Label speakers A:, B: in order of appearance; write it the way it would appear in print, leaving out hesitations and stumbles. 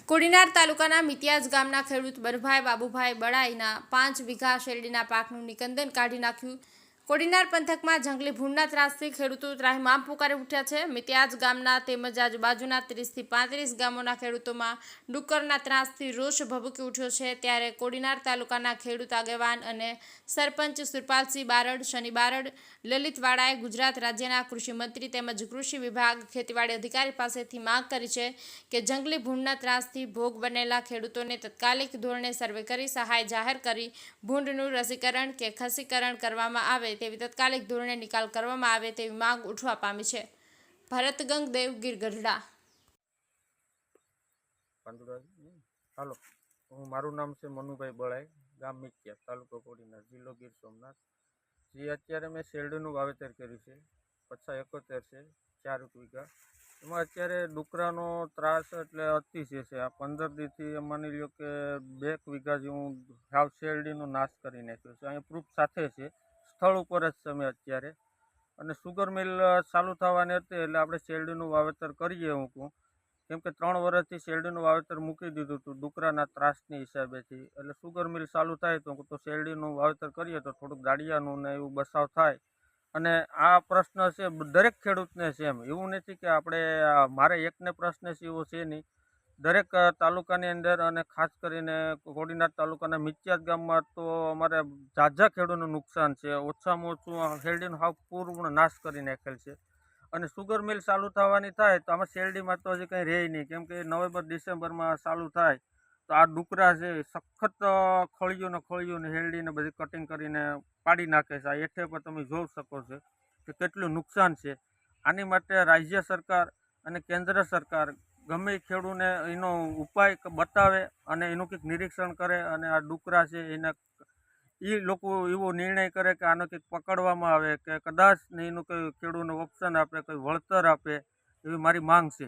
A: કોડીનાર તાલુકાના મિતિયાજ ગામના ખેડૂત બરભાઈ બાબુભાઈ બળાઈના 5 વીઘા શેરડીના પાકનું નિકંદન કાઢી નાખ્યું। કોડીનાર પંથકમાં જંગલી ભૂંડના ત્રાસથી ખેડૂતો ત્રાહિમામ પુકારી ઉઠ્યા છે। મિતિયાજ ગામના તેમજ આજુબાજુના 30 થી 35 ગામોના ખેડૂતોમાં ડુક્કરના ત્રાસથી રોષ ભભૂકી ઉઠ્યો છે। ત્યારે કોડીનાર તાલુકાના ખેડૂત આગેવાન અને સરપંચ સુરપાલસિંહ બારડ, શનિ બારડ, લલિત વાળાએ ગુજરાત રાજ્યના કૃષિ મંત્રી તેમજ કૃષિ વિભાગ ખેતીવાડી અધિકારી પાસેથી માંગ કરી છે કે જંગલી ભૂંડના ત્રાસથી ભોગ બનેલા ખેડૂતોને તાત્કાલિક ધોરણે સર્વે કરી સહાય જાહેર કરી ભૂંડનું રસીકરણ કે ખસીકરણ કરવામાં આવે તેવી તાત્કાલિક ધોરણે નિકાલ કરવામાં આવે તેવી માંગ ઉઠવા પામી છે। ભરત ગંગદેવ, ગીર ગઢડા।
B: હાલો, મારું નામ છે મનુભાઈ બળાઈ, ગામ મિતિયા, તાલુકો કોડીનાર, જિલ્લો ગીર સોમનાથ। જે અત્યારે મેં શેરડીનું વાવેતર કર્યું છે, 50-71 છે, 4 વીઘા। એમાં અત્યારે ડુકરાનો ત્રાસ એટલે અતિશય છે। આ 15 દીથી માની લ્યો કે 2 વીઘા જેવું સાવ શેરડીનો નાશ કરી નાખ્યો છે। અહીંયા પ્રૂફ સાથે છે, સ્થળ ઉપર જ છે અમે અત્યારે। અને સુગર મિલ ચાલુ થવાની હતી એટલે આપણે શેરડીનું વાવેતર કરીએ હું કહું, કેમ કે 3 વર્ષથી શેરડીનું વાવેતર મૂકી દીધું હતું ડુકરાના ત્રાસની હિસાબેથી। એટલે સુગર મિલ ચાલુ થાય તો શેરડીનું વાવેતર કરીએ તો થોડુંક દાળિયાનું ને એવું બસાવ થાય। અને આ પ્રશ્ન છે દરેક ખેડૂતને છે, એમ એવું નથી કે આપણે મારે એકને પ્રશ્ન છે એવો છે નહીં। દરેક તાલુકાની અંદર અને ખાસ કરીને કોડીનાર તાલુકાના મિતિયાજ ગામમાં તો અમારે ઝાઝા ખેડૂતનું નુકસાન છે। ઓછામાં ઓછું શેરડીનો હાવ પૂર્ણ નાશ કરી નાખેલ છે। અને સુગર મિલ ચાલુ થવાની થાય તો આમાં શેરડીમાં તો હજી કંઈ રહે નહીં, કેમ કે નવેમ્બર-ડિસેમ્બરમાં ચાલુ થાય તો આ ડુકરા છે સખત ખળિયું ને શેરડીને બધી કટિંગ કરીને પાડી નાખે છે। આ હેઠે પર તમે જોઈ શકો છો કે કેટલું નુકસાન છે। આની માટે રાજ્ય સરકાર અને કેન્દ્ર સરકાર ગમે ખેડૂતને એનો ઉપાય બતાવે અને એનું કંઈક નિરીક્ષણ કરે અને આ ડુકરા છે એને એ લોકો એવો નિર્ણય કરે કે આનો કંઈક પકડવામાં આવે કે કદાચ એનું કંઈ ખેડૂતને ઓપ્શન આપે, કંઈ વળતર આપે, એવી મારી માંગ છે।